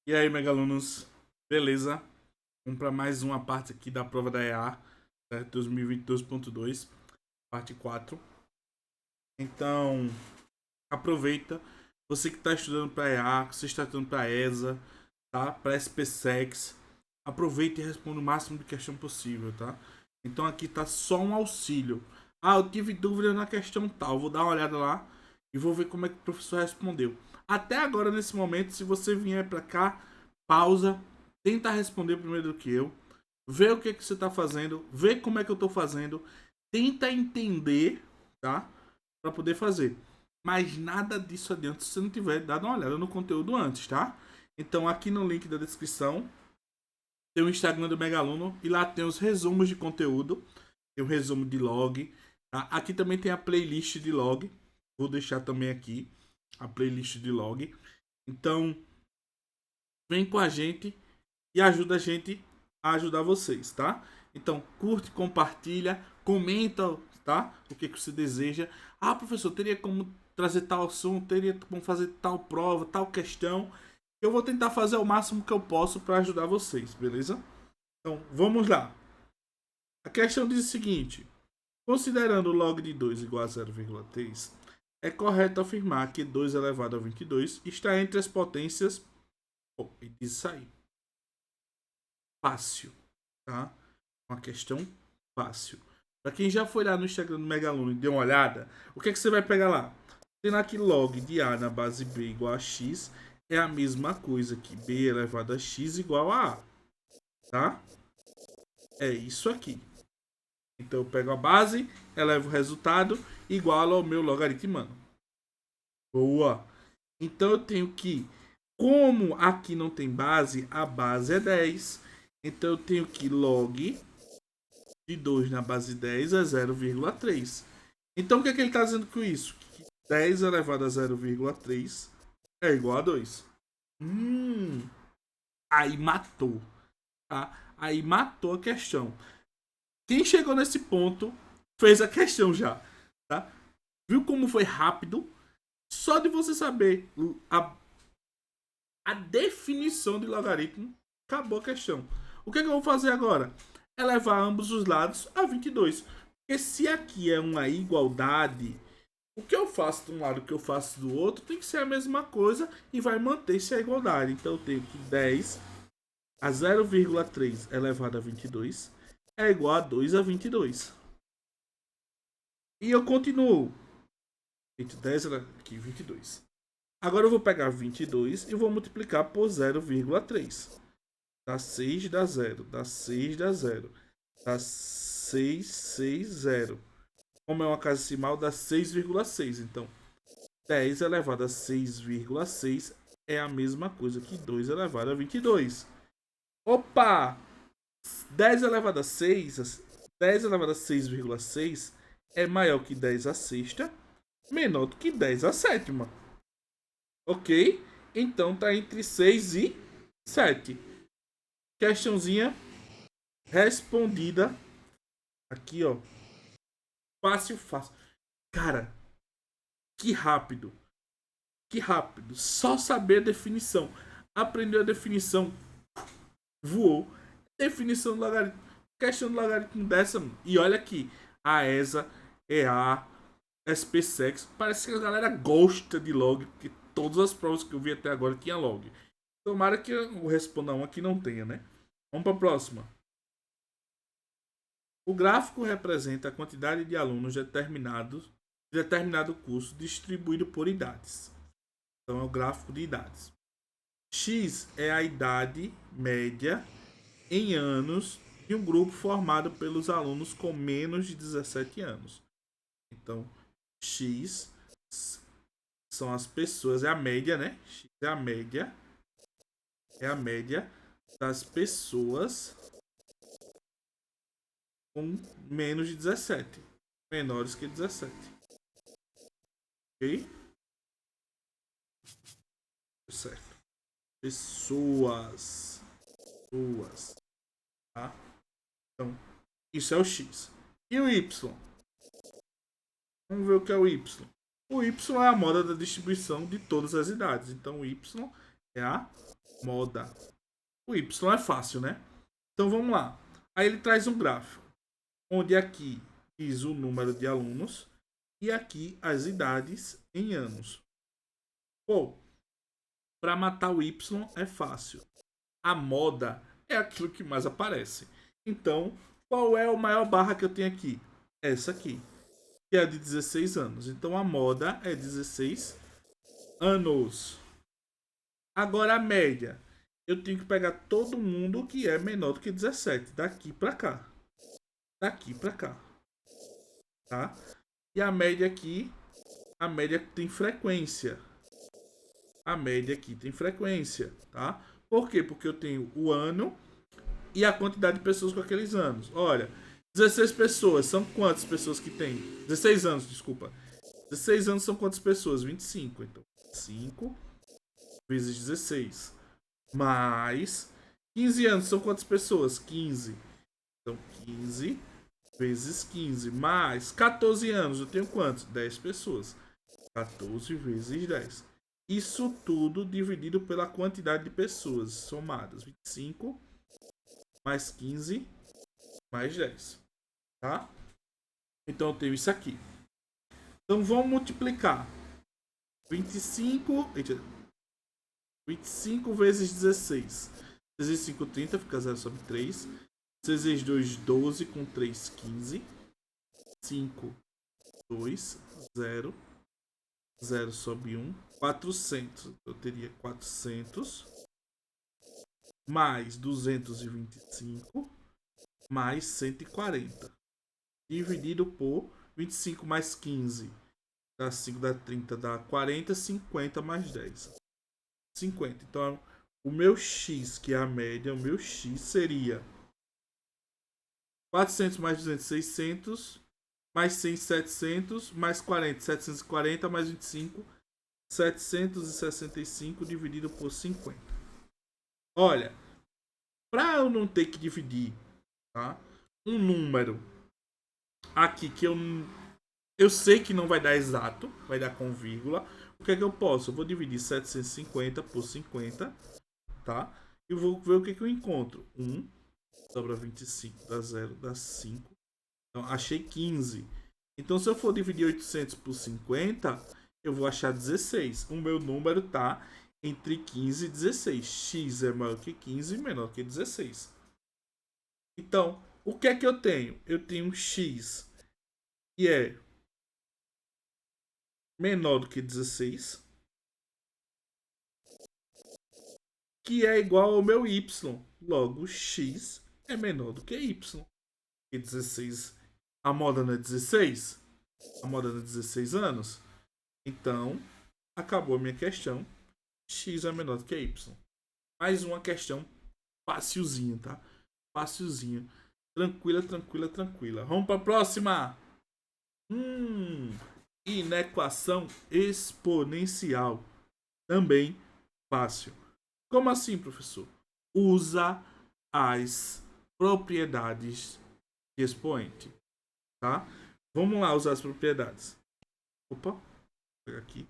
E aí, megalunos, beleza? Vamos para mais uma parte aqui da prova da EA, certo? 2022.2, parte 4. Então, aproveita, você que está estudando para EA, você está estudando para ESA, tá? Para SPSEX, aproveita e responda o máximo de questão possível, tá? Então aqui tá só um auxílio. Ah, eu tive dúvida na questão tal, vou dar uma olhada lá e vou ver como é que o professor respondeu. Até agora, nesse momento, se você vier para cá, pausa, tenta responder primeiro do que eu, vê o que, que você está fazendo, vê como é que eu estou fazendo, tenta entender, tá? Para poder fazer. Mas nada disso adianta se você não tiver dado uma olhada no conteúdo antes, tá? Então aqui no link da descrição tem o Instagram do Megaluno e lá tem os resumos de conteúdo, tem o resumo de log, tá? Aqui também tem a playlist de log, vou deixar também aqui a playlist de log. Então vem com a gente e ajuda a gente a ajudar vocês, tá? Então curte, compartilha, comenta, tá? O que você deseja. Ah, professor, teria como trazer tal assunto, teria como fazer tal prova, tal questão. Eu vou tentar fazer o máximo que eu posso para ajudar vocês, beleza? Então, vamos lá. A questão diz o seguinte: considerando o log de 2 igual a 0,3, é correto afirmar que 2 elevado a 22 está entre as potências. Oh, e diz isso aí. Fácil, tá? Uma questão fácil. Para quem já foi lá no Instagram do Megaluno e deu uma olhada, o que, é que você vai pegar lá? Tendo que log de A na base B igual a X é a mesma coisa que B elevado a X igual a A, tá? É isso aqui. Então eu pego a base, elevo o resultado igual ao meu logaritmano. Boa! Então eu tenho que, como aqui não tem base, a base é 10. Então eu tenho que log de 2 na base 10 é 0,3. Então o que, é que ele está dizendo com isso? Que 10 elevado a 0,3 é igual a 2. Aí matou. Tá? Aí matou a questão. Quem chegou nesse ponto fez a questão já. Tá? Viu como foi rápido? Só de você saber a definição de logaritmo, acabou a questão. O que, é que eu vou fazer agora? Elevar ambos os lados a 22. Porque se aqui é uma igualdade, o que eu faço de um lado e o que eu faço do outro tem que ser a mesma coisa e vai manter-se a igualdade. Então eu tenho que 10 a 0,3 elevado a 22 é igual a 2 a 22. E eu continuo. 10 aqui, 22. Agora eu vou pegar 22 e vou multiplicar por 0,3. Dá 6, dá 0. Dá 6, dá 0. Dá 6, 6, 0. Como é uma casa decimal, dá 6,6. Então, 10 elevado a 6,6 é a mesma coisa que 2 elevado a 22. Opa! 10 elevado a 6, 10 elevado a 6,6 é maior que 10 a sexta, menor do que 10 a sétima. Ok? Então tá entre 6 e 7. Questãozinha respondida. Aqui, ó. Fácil, fácil. Cara, que rápido. Que rápido. Só saber a definição. Aprendeu a definição. Voou. Definição do logaritmo. Questão do logaritmo dessa. E olha aqui. A ESA, EA, SPSEX. Parece que a galera gosta de log. Porque todas as provas que eu vi até agora tinha log. Tomara que o Responda 1 aqui não tenha, né? Vamos para a próxima. O gráfico representa a quantidade de alunos de determinado curso distribuído por idades. Então é o gráfico de idades. X é a idade média em anos de um grupo formado pelos alunos com menos de 17 anos. Então, X são as pessoas, é a média, né? X é a média. É a média das pessoas com menos de 17. Menores que 17. Ok? Certo. Pessoas. Pessoas. Tá? Então, isso é o X. E o Y? Vamos ver o que é o Y. O Y é a moda da distribuição de todas as idades. Então, o Y É a moda. O Y é fácil, né? Então vamos lá. Aí ele traz um gráfico, onde aqui diz o número de alunos e aqui as idades em anos. Pô, para matar o Y é fácil. A moda é aquilo que mais aparece. Então, qual é o maior barra que eu tenho aqui? Essa aqui, que é a de 16 anos. Então a moda é 16 anos. Agora a média. Eu tenho que pegar todo mundo que é menor do que 17. Daqui pra cá. Daqui pra cá. Tá? E a média aqui. A média tem frequência. A média aqui tem frequência. Tá? Por quê? Porque eu tenho o ano e a quantidade de pessoas com aqueles anos. Olha, 16 pessoas. São quantas pessoas que tem? 16 anos, desculpa. 16 anos são quantas pessoas? 25. Então, 5 vezes 16. Mais 15 anos são quantas pessoas? 15. Então 15 vezes 15. Mais 14 anos, eu tenho quantos? 10 pessoas. 14 vezes 10. Isso tudo dividido pela quantidade de pessoas somadas. 25 mais 15 mais 10. Tá? Então eu tenho isso aqui. Então vamos multiplicar. 25. 25 vezes 16. 6 vezes 5, 30, fica 0 sobre 3. 6 vezes 2, 12, com 3, 15. 5, 2, 0. 0 sobre 1. 400. Eu teria 400. Mais 225. Mais 140. Dividido por 25 mais 15. Dá 5, dá 30, dá 40. 50 mais 10. 50. Então, o meu x, que é a média, o meu x seria 400 mais 200, 600, mais 100, 700, mais 40, 740, mais 25, 765 dividido por 50. Olha, para eu não ter que dividir, tá, um número aqui que eu sei que não vai dar exato, vai dar com vírgula. O que é que eu posso? Eu vou dividir 750 por 50, tá? E vou ver o que, que eu encontro. 1 sobra 25, dá 0, dá 5. Então, achei 15. Então, se eu for dividir 800 por 50, eu vou achar 16. O meu número tá entre 15 e 16. X é maior que 15 e menor que 16. Então, o que é que eu tenho? Eu tenho um X que é menor do que 16, que é igual ao meu Y. Logo, X é menor do que Y. E 16. A moda não é 16? A moda não é 16 anos? Então, acabou a minha questão. X é menor do que Y. Mais uma questão facilzinha, tá? Facilzinha. Tranquila, tranquila, tranquila. Vamos para a próxima. Inequação exponencial. Também fácil. Como assim, professor? Usa as propriedades de expoente, tá? Vamos lá usar as propriedades. Opa, vou pegar aqui.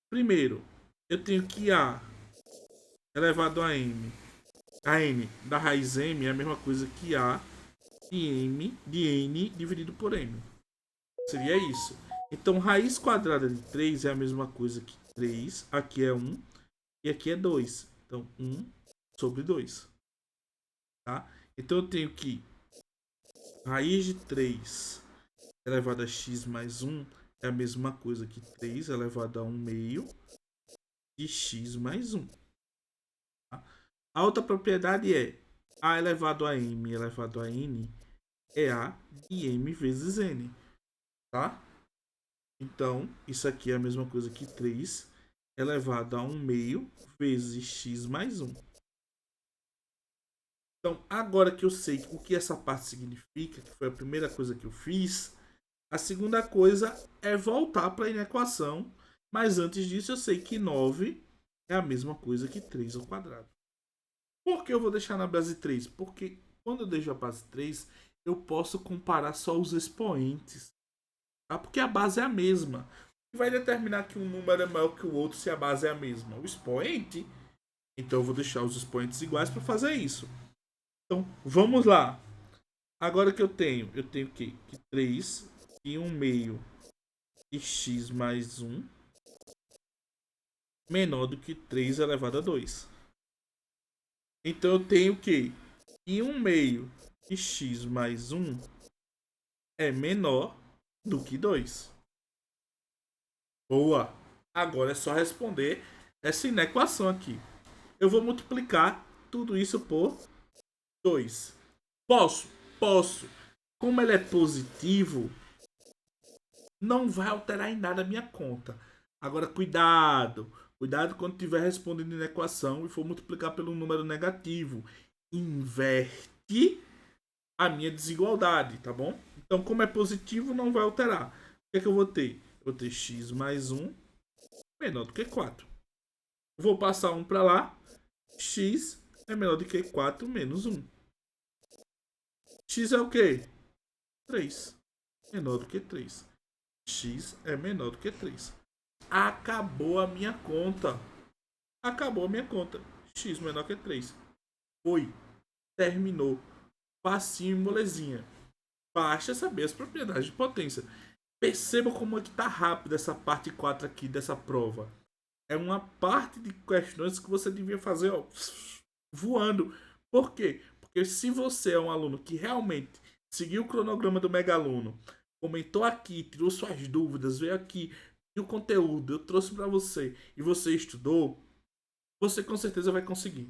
Primeiro, eu tenho que A elevado a M. A N da raiz M é a mesma coisa que A de N dividido por M. Seria isso. Então, raiz quadrada de 3 é a mesma coisa que 3. Aqui é 1 e aqui é 2. Então, 1 sobre 2. Tá? Então, eu tenho que raiz de 3 elevado a x mais 1 é a mesma coisa que 3 elevado a 1 meio de x mais 1. Tá? A outra propriedade é A elevado a M elevado a N é A de M vezes N. Tá? Então, isso aqui é a mesma coisa que 3 elevado a 1 meio vezes x mais 1. Então, agora que eu sei o que essa parte significa, que foi a primeira coisa que eu fiz, a segunda coisa é voltar para a inequação. Mas antes disso, eu sei que 9 é a mesma coisa que 3 ao quadrado. Por que eu vou deixar na base 3? Porque quando eu deixo a base 3, eu posso comparar só os expoentes. Tá? Porque a base é a mesma. O que vai determinar que um número é maior que o outro se a base é a mesma? O expoente. Então eu vou deixar os expoentes iguais para fazer isso. Então, vamos lá. Agora que eu tenho o quê? Que 3 e 1 meio de x mais 1 menor do que 3 elevado a 2. Então eu tenho que 1 meio de x mais 1 é menor do que 2. Boa! Agora é só responder essa inequação aqui. Eu vou multiplicar tudo isso por 2. Posso? Posso. Como ele é positivo, não vai alterar em nada a minha conta. Agora, cuidado. Cuidado quando estiver respondendo na equação e for multiplicar pelo número negativo. Inverte a minha desigualdade, tá bom? Então, como é positivo, não vai alterar. O que eu vou ter? Eu vou ter x mais 1 menor do que 4. Vou passar 1 para lá. X é menor do que 4 menos 1. X é o quê? 3. Menor do que 3. X é menor do que 3. Acabou a minha conta. Acabou a minha conta. X menor que 3. Foi. Terminou. Facinho e molezinha. Basta saber as propriedades de potência. Perceba como é que tá rápido essa parte 4 aqui dessa prova. É uma parte de questões que você devia fazer ó, voando. Por quê? Porque se você é um aluno que realmente seguiu o cronograma do Mega Aluno, comentou aqui, tirou suas dúvidas, veio aqui, e o conteúdo eu trouxe para você e você estudou, você com certeza vai conseguir.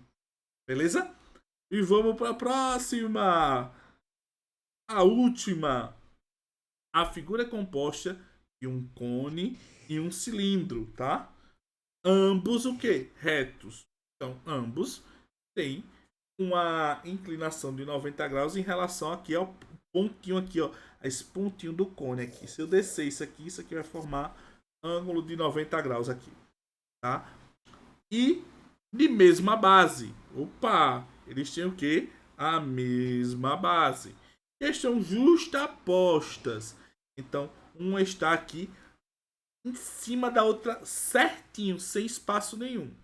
Beleza? E vamos para a próxima. A última. A figura é composta de um cone e um cilindro, tá? Ambos o quê? Retos. Então, ambos têm uma inclinação de 90 graus em relação aqui ao pontinho aqui, ó, esse pontinho do cone aqui. Se eu descer isso aqui vai formar ângulo de 90 graus aqui, tá? E de mesma base. Opa, eles têm o quê? A mesma base. Estão justapostas. Então, uma está aqui em cima da outra certinho, sem espaço nenhum.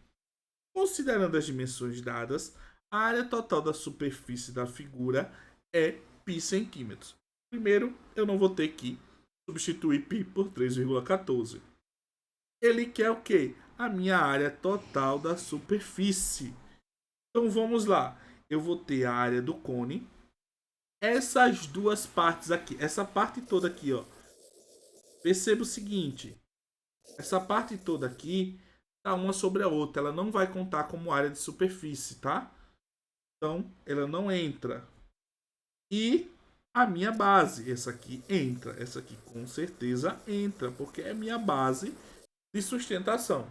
Considerando as dimensões dadas, a área total da superfície da figura é π centímetros. Primeiro, eu não vou ter que substituir π por 3,14. Ele quer o quê? A minha área total da superfície. Então vamos lá. Eu vou ter a área do cone. Essas duas partes aqui, essa parte toda aqui, ó. Perceba o seguinte. Essa parte toda aqui tá uma sobre a outra. Ela não vai contar como área de superfície, tá? Então, ela não entra. E a minha base, essa aqui entra. Essa aqui com certeza entra, porque é minha base de sustentação.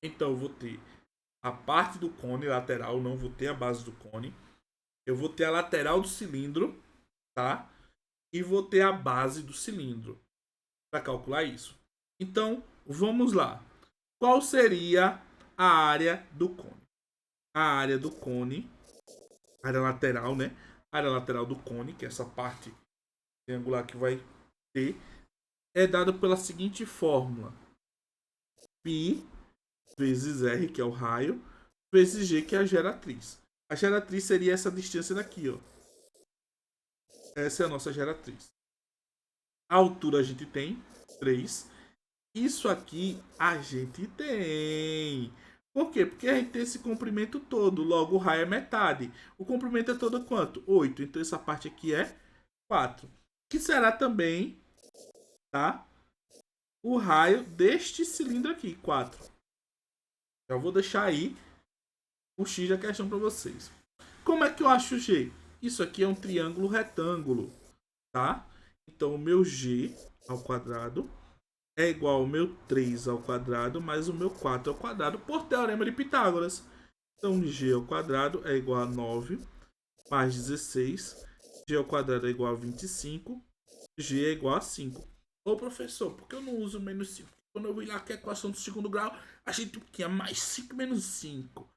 Então, eu vou ter a parte do cone lateral, não vou ter a base do cone. Eu vou ter a lateral do cilindro, tá? E vou ter a base do cilindro para calcular isso. Então, vamos lá. Qual seria a área do cone? A área do cone, área lateral, né? A área lateral do cone, que é essa parte triangular que vai ter, é dada pela seguinte fórmula: π vezes r, que é o raio, vezes g, que é a geratriz. A geratriz seria essa distância daqui, ó. Essa é a nossa geratriz. A altura a gente tem 3. Isso aqui a gente tem. Por quê? Porque a gente tem esse comprimento todo. Logo, o raio é metade. O comprimento é todo quanto? 8. Então, essa parte aqui é 4. Que será também, tá? O raio deste cilindro aqui, 4. Já vou deixar aí o X da questão para vocês. Como é que eu acho o G? Isso aqui é um triângulo retângulo, tá? Então, o meu G ao quadrado é igual ao meu 3 ao quadrado mais o meu 4 ao quadrado por teorema de Pitágoras. Então, G ao quadrado é igual a 9 mais 16. G ao quadrado é igual a 25. G é igual a 5. Ô, professor, por que eu não uso menos 5? Quando eu vi lá que a equação do segundo grau, a gente tinha mais 5 menos 5.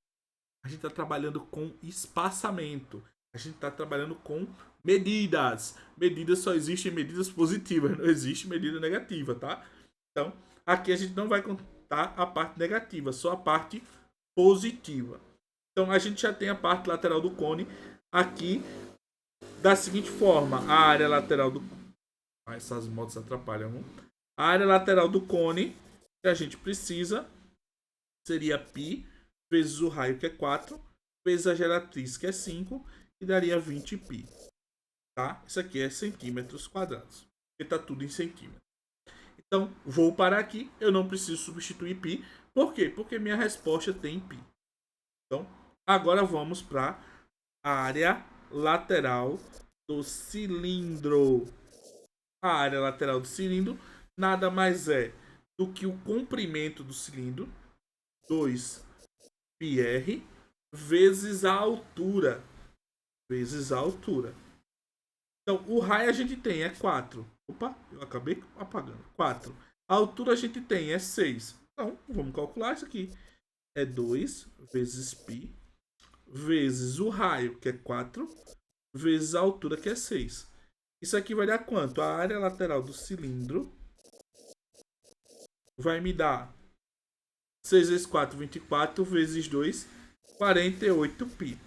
A gente está trabalhando com espaçamento. A gente está trabalhando com medidas. Medidas só existem medidas positivas, não existe medida negativa, tá? Então, aqui a gente não vai contar a parte negativa, só a parte positiva. Então a gente já tem a parte lateral do cone aqui da seguinte forma: a área lateral do essas motos atrapalham. Não? A área lateral do cone que a gente precisa seria π vezes o raio, que é 4, vezes a geratriz, que é 5, e daria 20π. Tá? Isso aqui é centímetros quadrados. Porque está tudo em centímetros. Então, vou parar aqui. Eu não preciso substituir π. Por quê? Porque minha resposta tem π. Então, agora vamos para a área lateral do cilindro. A área lateral do cilindro nada mais é do que o comprimento do cilindro, 2πr, vezes a altura. Vezes a altura. Então, o raio a gente tem é 4. Opa, eu acabei apagando. 4. A altura a gente tem é 6. Então, vamos calcular isso aqui. É 2 vezes π, vezes o raio, que é 4, vezes a altura, que é 6. Isso aqui vai dar quanto? A área lateral do cilindro vai me dar 6 vezes 4, 24, vezes 2, 48π.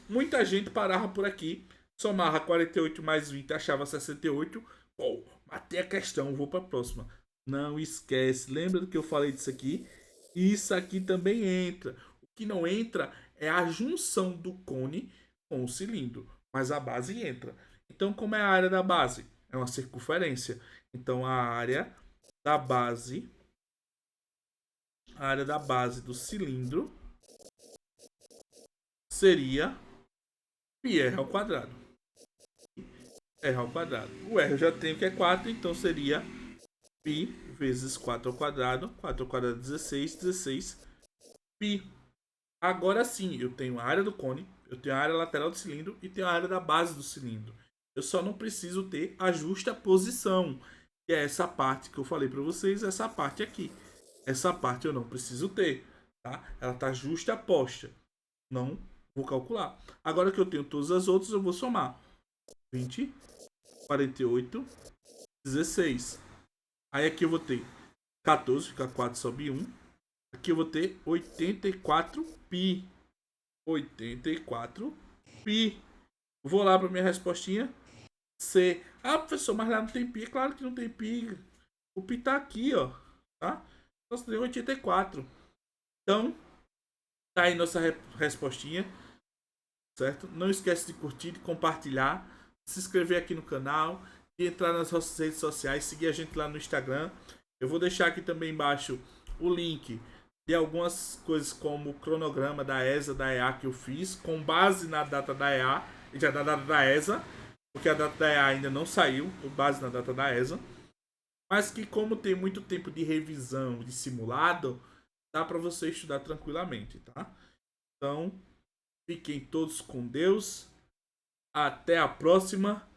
Muita gente parava por aqui, somava 48 mais 20, achava 68. Pô, matei a questão, vou para a próxima. Não esquece, lembra do que eu falei disso aqui? Isso aqui também entra. O que não entra é a junção do cone com o cilindro, mas a base entra. Então, como é a área da base? É uma circunferência. Então, a área da base do cilindro seria πr ao quadrado. R ao quadrado. O R eu já tenho que é 4, então seria π vezes 4 ao quadrado. 4 ao quadrado é 16, 16 π. Agora sim, eu tenho a área do cone, eu tenho a área lateral do cilindro e tenho a área da base do cilindro. Eu só não preciso ter a justa posição, que é essa parte que eu falei para vocês, essa parte aqui. Essa parte eu não preciso ter, tá? Ela está justa posta. Não vou calcular. Agora que eu tenho todas as outras, eu vou somar. 20, 48, 16. Aí aqui eu vou ter 14, fica 4, sobe 1. Aqui eu vou ter 84π. 84π. Vou lá para minha respostinha. C. Ah, professor, mas lá não tem π. Claro que não tem π. O π tá aqui, ó. Tá? Então, tem 84. Então, tá aí nossa respostinha. Certo? Não esquece de curtir, de compartilhar, de se inscrever aqui no canal, de entrar nas nossas redes sociais, seguir a gente lá no Instagram. Eu vou deixar aqui também embaixo o link de algumas coisas como o cronograma da ESA, da EA que eu fiz, com base na data da EA, e já na data da ESA, porque a data da EA ainda não saiu, com base na data da ESA. Mas que como tem muito tempo de revisão, de simulado, dá para você estudar tranquilamente, tá? Então, fiquem todos com Deus. Até a próxima.